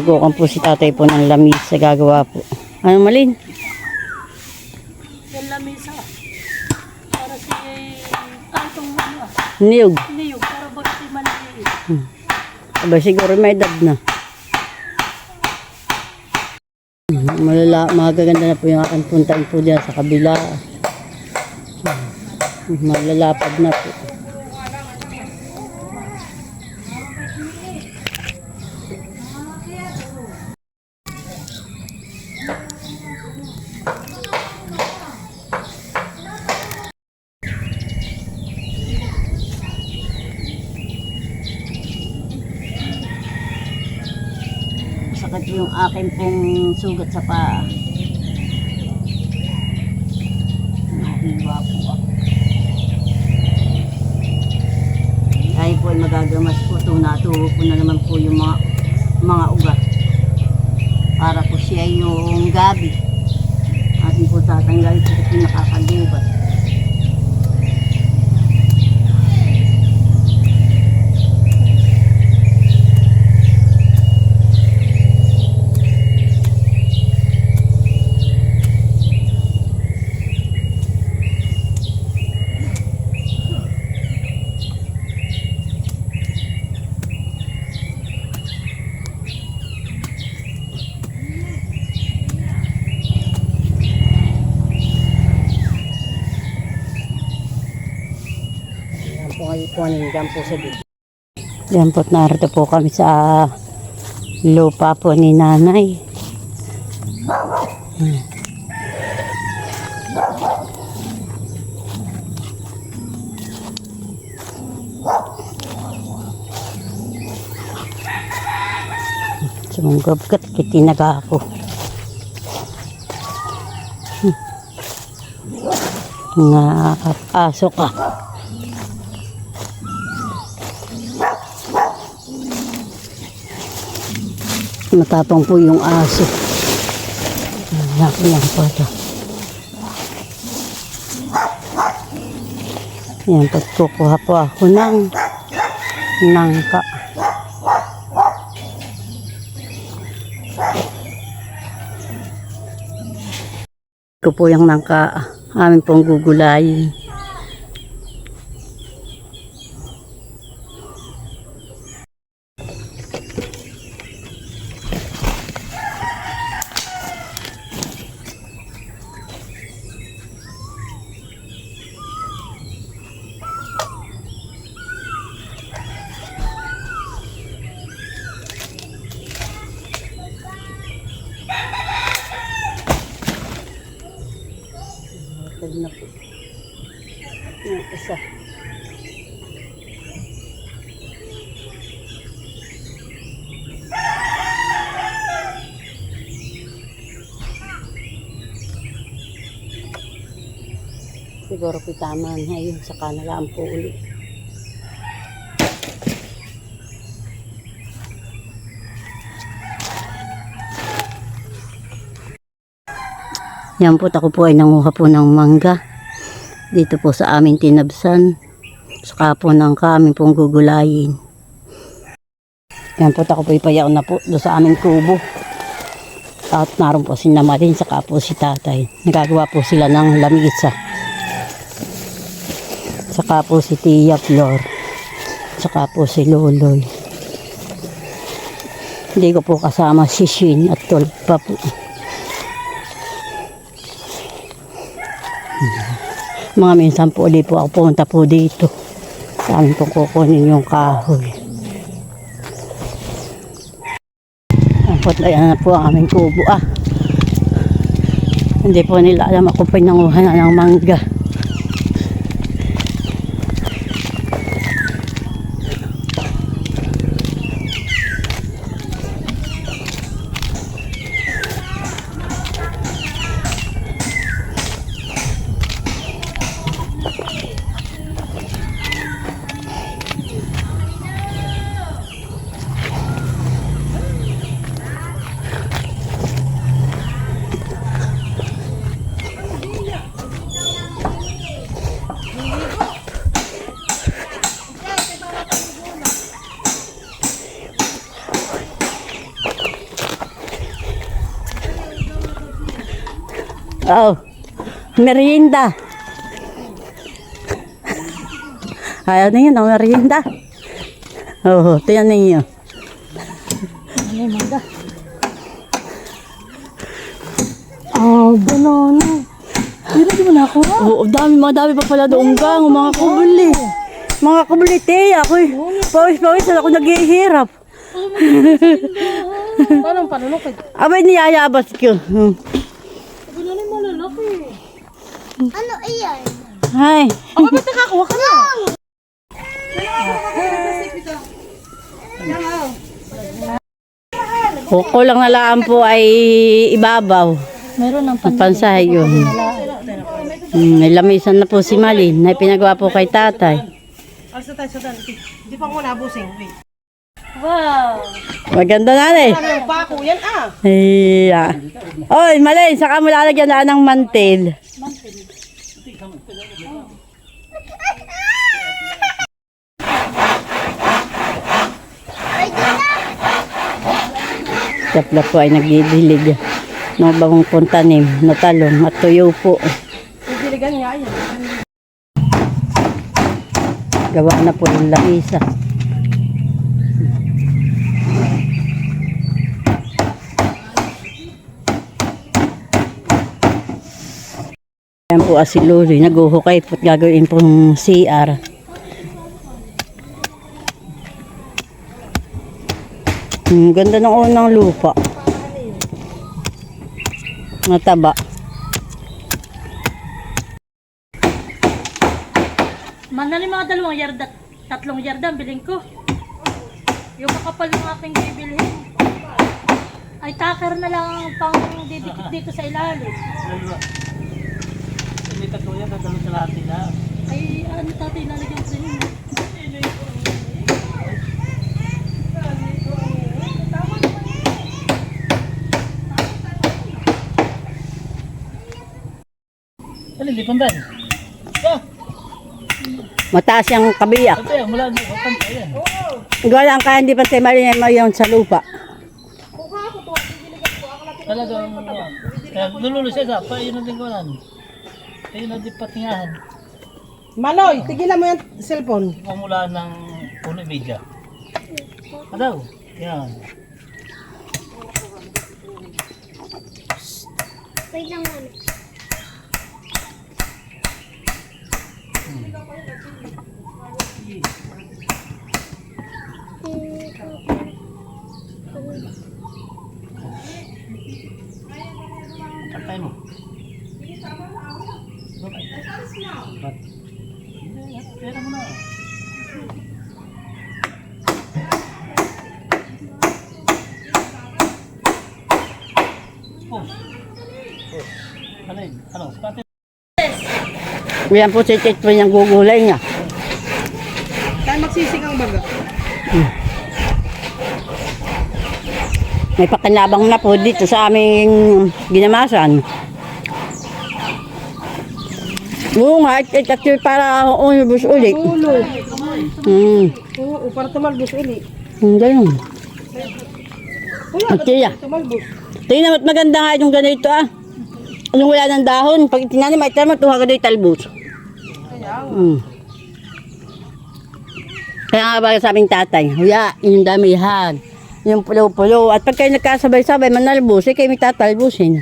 Nagkukan po si tatay po ng lamis sa gagawa po. Ano Malin? Yung lamisa. Para si kantong ano. Niyog. Niyog. Para ba si maliit. Aba siguro may edad na. Magaganda na po yung aking puntain po dyan sa kabila. Malalapad na po. Sakit yung aking pong sugat sa paa. Nahiwa po ako. Tayo po ay magagamas po ito. Natuho po na naman po yung mga ugat. Para po siya yung gabi. Atin po tatanggalin po ito nakakagubat. Diyan po sa dito. Diyan po narito po kami sa lupa po ni nanay. Sumunggab kat kitinaga ako. Nakapasok ka. Matapang po yung aso. Laki lang po ito. Yan, pagkukuha po ako ng nangka. Ito po yung nangka. Amin pong gugulayin. Na po. Yung isa. Siguro pitaman na yun. Saka nalaan po ulit. Yan po, ako po ay nanguha po ng mangga dito po sa aming tinabsan, saka po ng kami pong gugulayin. Yan po, ako po ipayaw na po doon sa aming kubo. At naroon po si Namalin, saka po si tatay. Nagagawa po sila ng lamisa. Saka po si Tia Flor, saka po si Loloy. Hindi ko po kasama si Shin at Tolpa po. Mga minsan po ulit po ako pumunta po dito. Sa amin po kukunin yung kahoy. Ayan na po ang aming kubo. Hindi po nila alam ako pinanguha na ng mangga. Oh, merienda. Ayaw na yun, ang merienda. Oo, tiyan ninyo. Ano yung mangga? Banana. Hindi mo na ako. Oo, dami pa pala doon gang, mga kubuli. Mga kubuli, te, ako'y pawis-pawis ako naghihirap. Parang panulokid. Abay, niyayabas ko. Banana yung malalaki. Ano iyan? Ay, Ako ba't nakakuha ka na? kulang na lang po ay ibabaw. Meron ng At pansay yun. May lamisan na po si Malin na pinagawa po kay tatay. Alsa tayo sa dali. Hindi pa ko nabusing. Wait. Wow! Maganda na eh. Ano yung pako? Yan ah. Iya. Oy, Malin, saka mo lalagyan na ng mantel. Tapla po ay nagdidilig ng bagong puntanim na talong at tuyo po. Diligan nga yan. Gawa na po yung lamisa. Ayan po si Luli, naguhukay po at gagawin pong CR. Ganda ng unang lupa. Mataba. Manali mga 2 yarda, 3 yarda ang biling ko. Yung makapal ng aking bibilhin. Ay taker na lang ang pang didikit dito sa ilalim. Hindi ka tuya, dadalo sa lahat nila. Ay ano tatay nalagyan sa inyo? Ano, hindi pantay. Ah, Mataas yung kabiyak. pantay. Mula hindi ko pantay yan. Gawa lang kaya hindi pa tayo malinay mo yung sa lupa. Talagang, kaya lululo siya sa pa, yun ang tingkalan. Ayun ang di patingahan. Manoy, tigilan mo yung cellphone. Pamula ng Unimedia. Adaw, yan. Wait lang muna. Patay mo. Pera mo na. Ano? Spate. Yan po si Tito yung gugulay niya. Tayo magsisingang baga. May pakinabang na po dito sa aming ginamasan. Oo nga, actually para umibus ulit. Tulog. Oo, para tumalbos uli. Ganun. Kuya, Magtiya. tumalbos. Tingnan mo't maganda nga yung ganito ah. Yung wala ng dahon, pag itinanim ay tama, tuha ka do'y talbos. Kaya nga ba sa aming tatay, huya, yung damihan, yung pulo-pulo. At pag kayo nagkasabay-sabay, manalbos, eh kayo may tatalbusin.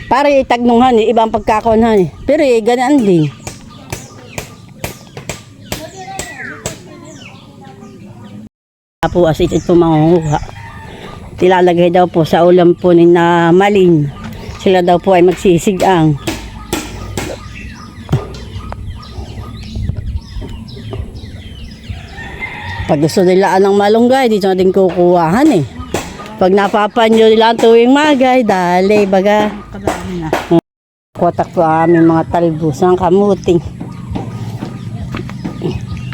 Para itagnunghan eh, ibang pagkakuanhan eh. Pero eh, ganaan din. Po as ito mangunguha. Tilalagay daw po sa ulam po ni na Malin. Sila daw po ay magsisigang. Pag gusto nila ng malunggay, dito natin kukuhahan eh. Pag napapanyo nila ang tuwing magay, dali baga. Kadami na. Kotak po ang aming mga talbos ng kamuting.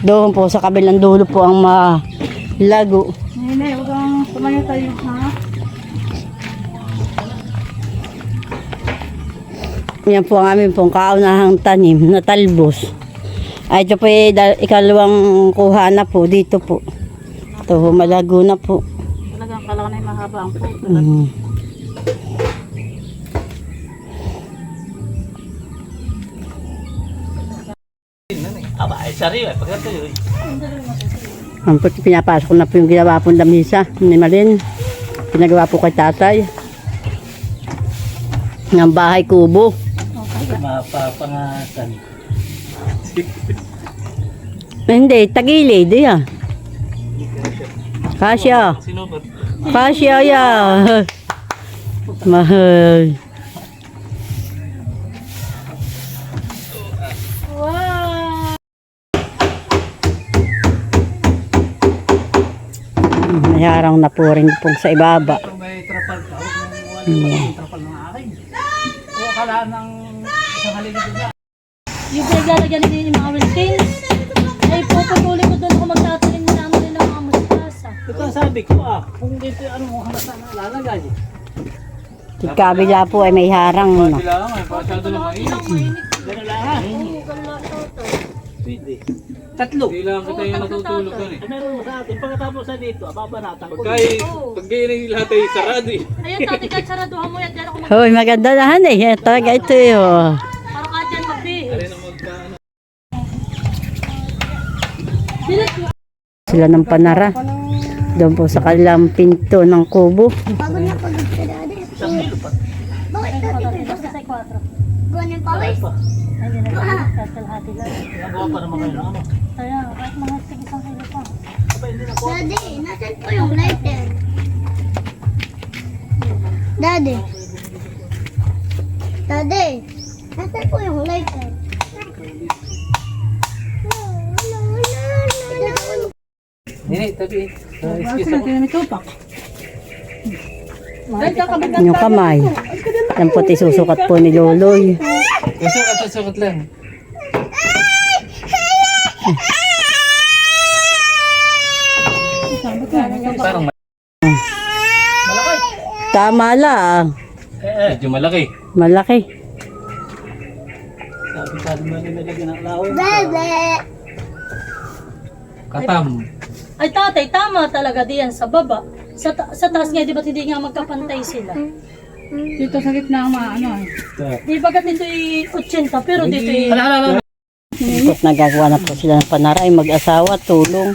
Doon po sa kabilang dulo po ang malago. Nene, huwag kang tumayo tayo, ha? Yan po ang aming pong kaunahang tanim na talbos. Ay, ito po ikalawang kuha na po dito po. Ito malago na po. Talagang kailangan ay mahaba ang puto. Aba, ay sariwa. Pagkato yun. Ang puti pinapasok ko na po yung ginawa pong lamisa ni Malin. Pinagawa po kay tatay. Ng bahay kubo. Mapapangatan. Hindi, tagilid. Yan. Kasya. Sinubot. Kasya yan. Mahal. Wow! May harang na po rin pong sa ibaba. Kung may trapal ka, huwag mo yung trapal ng akin. O akala ng isang haligid na. Yung pinaglalagyan nila yung mga wilkins, ay puputulin ko doon ako magtatanim na naman nila mga mustasa. Ito ang sabi ko kung dito ano mo halas na lalagay. Sa kabila po ay may harang. No? Kailangan nga, pasyado lang mainit. Ganun lang ha. Pwede. Tatlo. Kailangan kita yung natutulog doon eh. Meron mo sa atin, pagkatapos sa dito, babanatan ko. Pag ganyan lahat ay sarado eh. Ayun, tati, kahit saraduhan mo yan, dyan ako Hoy, maganda na han eh. Talaga ito yun. parang kahit dyan magbihis. Kaya na magkaano. Sila ng panara. Doon po sa kanilang pinto ng kubo. Pagod na pagod ka dati. Isang kilo pa. Bakit dati ba? Basta sa 4. Ganun pawis. Ay, hindi na kahit kalahati lang. Ginagawa pa naman kayo ng ano. Kaya, kahit mga isang kilo pa. Aba, hindi na ko. Daddy, nasan po yung lighter? Daddy. Daddy, nasan po yung lighter? Hindi, tabi. Yung kamay. Yan po susukat po ni Loloy. Sukat lang. Parang Malaki. Tama lang. medyo malaki. Malaki. Sabi ka naman nilagyan ng lahon. Bebe. Katam. Ay, tatay, tama talaga diyan sa baba. Sa taas nga, di ba hindi nga magkapantay sila? Dito sa gitna ang maano. Di ba gat dito 80, pero dito Ikot nagagawa na po sila ng panara. Ay mag-asawa, tulong.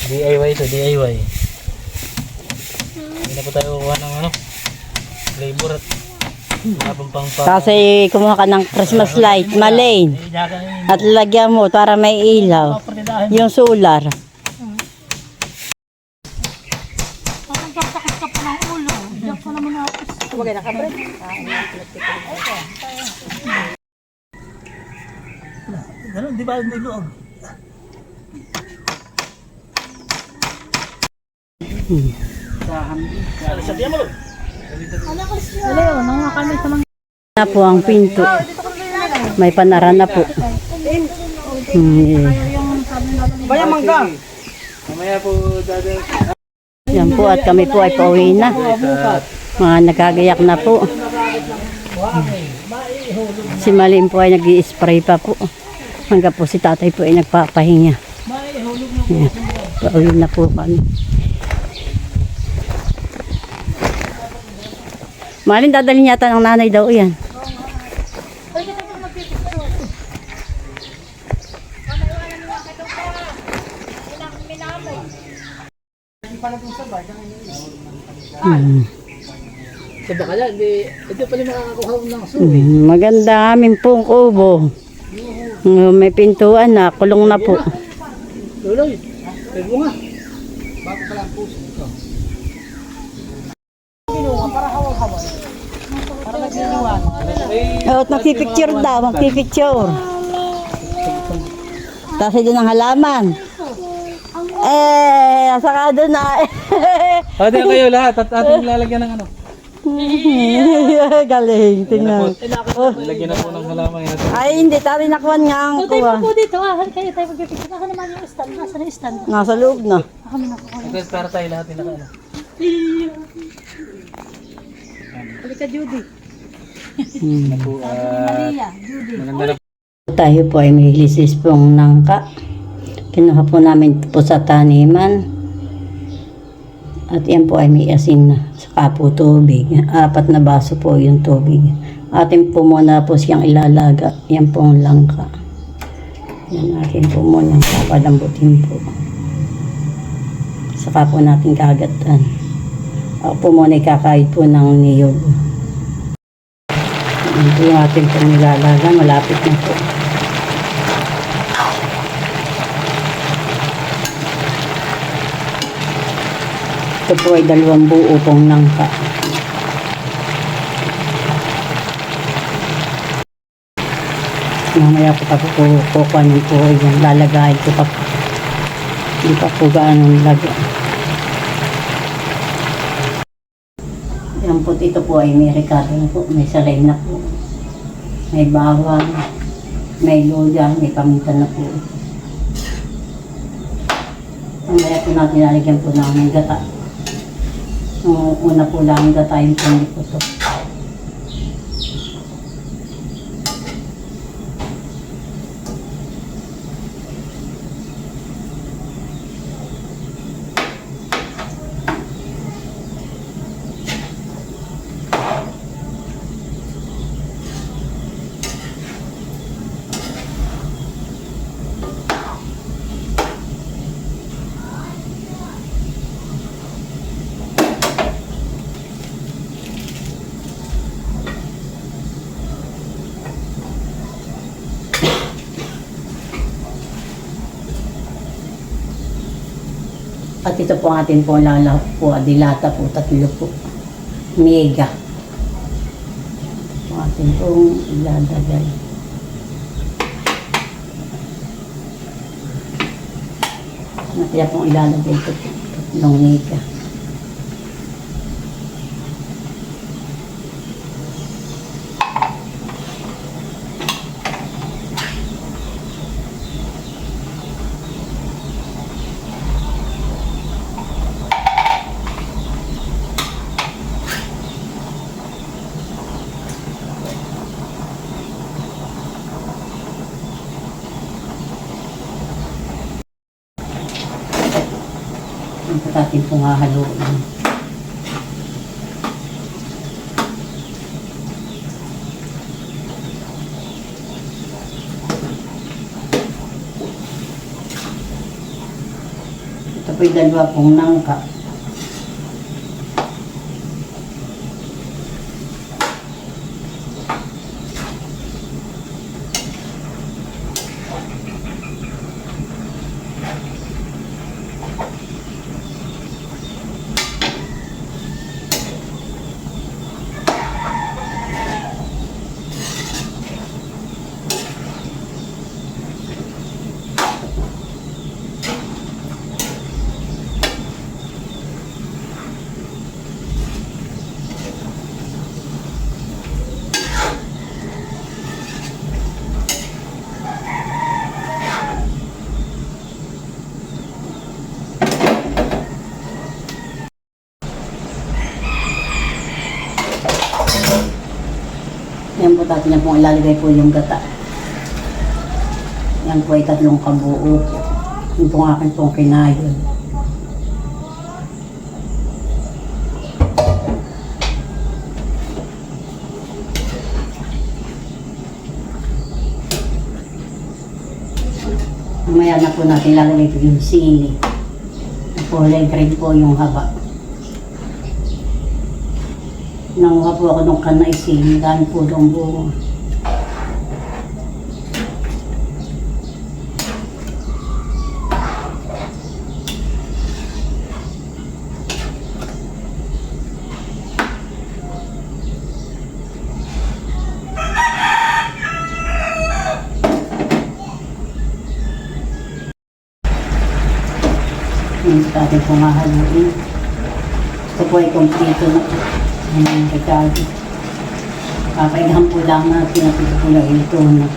DIY to, DIY. Hindi na po tayo kukuha ng ano, labor at habang pang Kasi kumuha ka ng Christmas light, Malin. At lagyan mo para may ilaw. Yung solar. parang sakit ka pa ng ulo. Diyan pa naman ako. Kumagay na ka, pre. Ganun, di ba may loob? Sabihan mo lo. Na po ang pinto. May panara na po. Bayang mangga. Mamaya po dada. Yan po at kami po ay pauwi na. Mga nagkagayak na po. Si Malin po ay nag-i-spray pa po. Hanggang po si tatay po ay nagpapahinga. Yan. Pauwi na po kami. Malin, dadalhin yata ng nanay daw yan. Sa bakala, ito pala makakakuha ng suwi. Maganda aming pong kubo. May pintuan na, kulong na po. Luloy, pwede mo nga. Bago pala ang puso. Oh, magpipicture daw, magpipicture. Tapos doon ang halaman. Saka doon na. O, di kayo lahat at ating lalagyan ng ano. Galing, tingnan. Lalagyan na po ng halaman yan. Ay, hindi, tayo nakuha nga ang O, tayo kuha. po dito. Halika tayo magpipicture. Naka naman yung stand. Nasa na yung stand? Nasa loob na. Kami nakuha. Ito para tayo lahat yung nakano. Halika, Judy. Po, Maria, Judy. maganda na Tayo po ay may lisis pong nangka. Kinuha po namin po sa taniman. At yan po ay may asin na. Saka po tubig. 4 na baso po yung tubig. Atin po muna po siyang ilalaga. Yan po ang langka. Yan atin po muna papalambutin po. Saka po natin kagatan. Ako po muna ikakahit po ng niyog. Yan po yung atin pong nilalaga. Malapit na po. Ito po ay 2 buo pong langka. Mamaya ko pa po kukuhanin po yan. Lalagayin ko pa po. Hindi pa po gaano lagyan. Yan po, ito po ay may ricardo na po. May salay na po. May bawang. May luya. May paminta na po. Mamaya po natin lalagyan po ng gata. Una po lang gatayin po hindi po ito. At ito po ang ating po lalahok po, dilata po, 3 po. Mega. Ito ang ating pong ilalagay. Kaya pong ilalagay ito po, 3 mega. Ito natin pong hahaluin. Ito po'y 2 pong nangka. Yan po natin yan pong ilalagay po yung gata. Yan po ay 3 kabuo po. Yan po ang akin pong kinayon. Mamaya na po natin ilalagay po yung sili. Kulay green po yung haba. Nanguha po ako ng kanay sili, dahil po doon bunga. Yan sa ating pong hahaluin. Ito po ay kompleto na po. Ayan, Ricardo. Papainahan po lang natin at ito po lang ito na.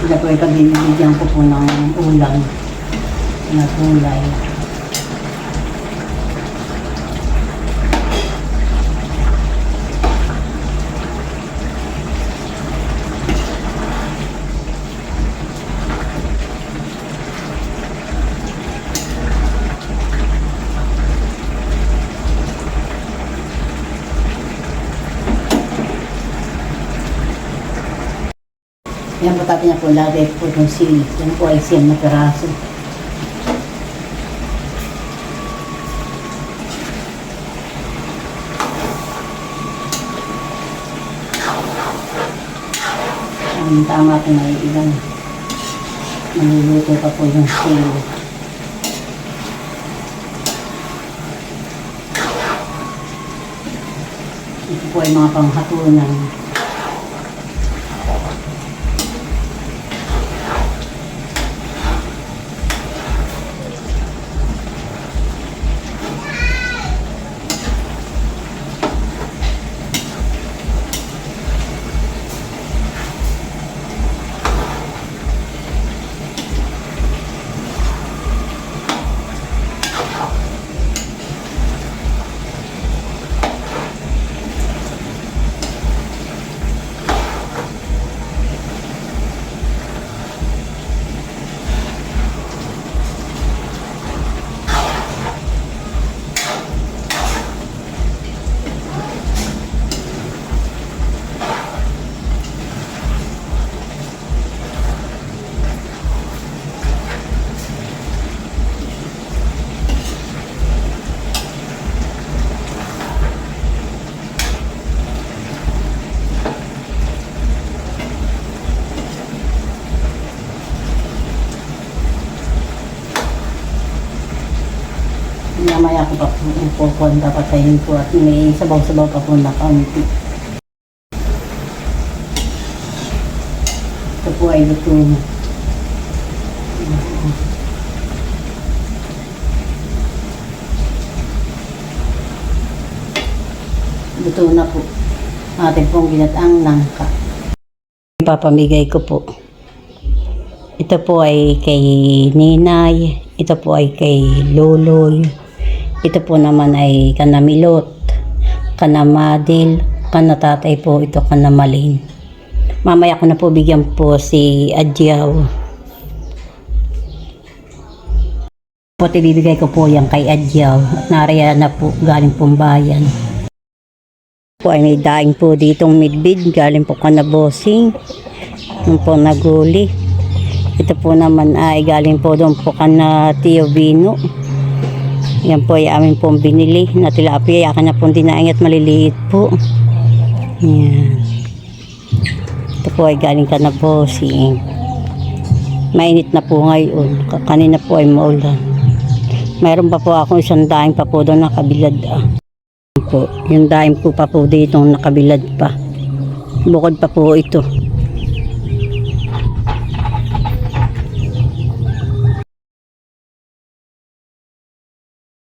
Sila po ay kabinibigyan ko po ng ulam. na gulay. Yan po tapos niya po lagay po itong sili. Yan po ay siyam na piraso. Ang tama po na ilan. Maluluto pa po yung sili. Ito po ay mga panghatunan. Mamaya ko pa po yung popon, papatayin ko at may sabaw-sabaw pa po na kaunti. Ito po ay luto na. Luto na po. Ating pong ginataang langka. Papamigay ko po. Ito po ay kay Ninay. Ito po ay kay Loloy. Ito po naman ay kanamilot, kanamadil, kanatatay po ito kanamalin. Mamaya ko na po bigyan po si Adjaw. Po ibibigay ko po yan kay Adjaw. Nariyan na po galing pong bayan. Po ay may daing po ditong midbid galing po kanabosing. Nung po naguli. Ito po naman ay galing po doon po kana Tio Bino. Yan po ay amin pong binili na tilapia. Yakan na pong dinaing at maliliit po. Yan. Ito po ay galing ka na bossing. Mainit na po ngayon. Kanina po ay maulan. Mayroon pa po akong isang daing pa po doon nakabilad. Po. Yung daing po pa po dito nakabilad pa. Bukod pa po ito.